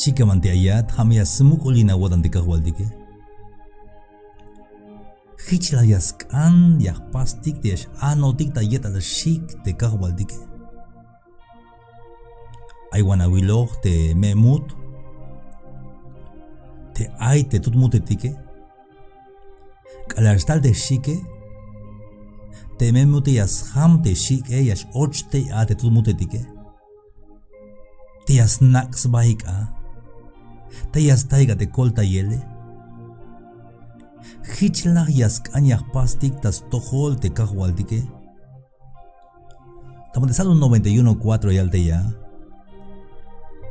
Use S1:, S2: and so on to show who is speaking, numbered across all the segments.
S1: chica mantiayat hamia smuk ulina wodan de Cajwaltic. Hichla yaskan yak pastik de anotik ta yet al shik de Cajwaltic. Ay wanawilog te memut te ay te tutmutetike. Kalarstal de shike te memute yas ham te shike yas ochte a te tutmutetike. Te yas naks baik a. Te yas taiga te kolta yele. Hichla yaskan yak pastik tas tohol te Cajwaltic. Tamante Salmo 91:4 yalte ya.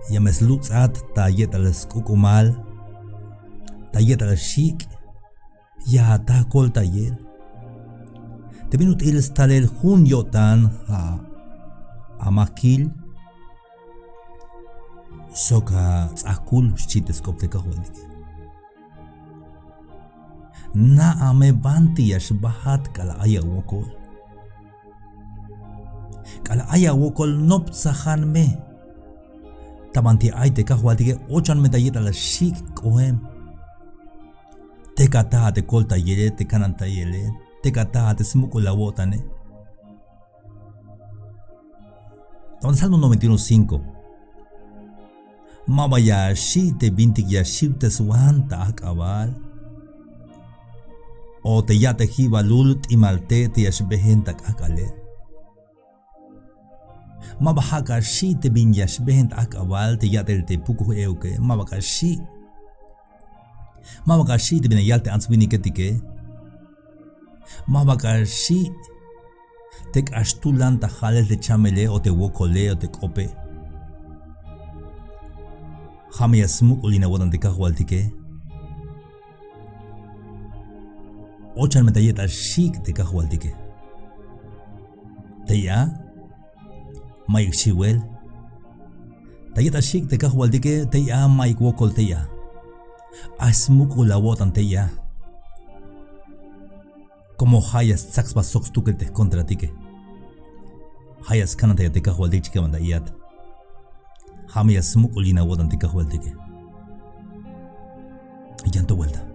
S1: Yames luxat ta yet al skukumal. Ta yet al shik. Ya ta kolta yel. Te minut il stalel hun yotan a makil. Soka tsakul shites kopte Cajwaltic. Na ame banti yash bahat kala aya wokol. Kala aya wokol nop sahan me. Tamanti ay te Cajwaltic ochan metayeta la shik kohem. Te kata te kolta yele te kananta yele. Te kata te smuko la wotane. Tamanti Salmo 91:5. Mabaya shi te bintik ya shibte suanta akabal. O te yate hiba lulut imalte te yashbehentak akale. Mabahaka shi te bin yashbehent akabal te yate te puku euke. Mabaka shi te bin yalte answini ketike. Mabaka shi te ashtulan ta halel te chamele o te wokole o te kope. Hamia smuk ulina wodan de Cajwaltic. Ochan metayeta shik de Cajwaltic. Teya Mike Shiwel. Tayeta shik de Cajwaltic teya Mike wokol teya. Asmuk ula wodan teya. Como hayas saxba sox tukete contra tike. Hayas kanata de Cajwaltic chica mandayat. Hamia smuk ulina wodan de Cajwaltic. Y ya en tu vuelta.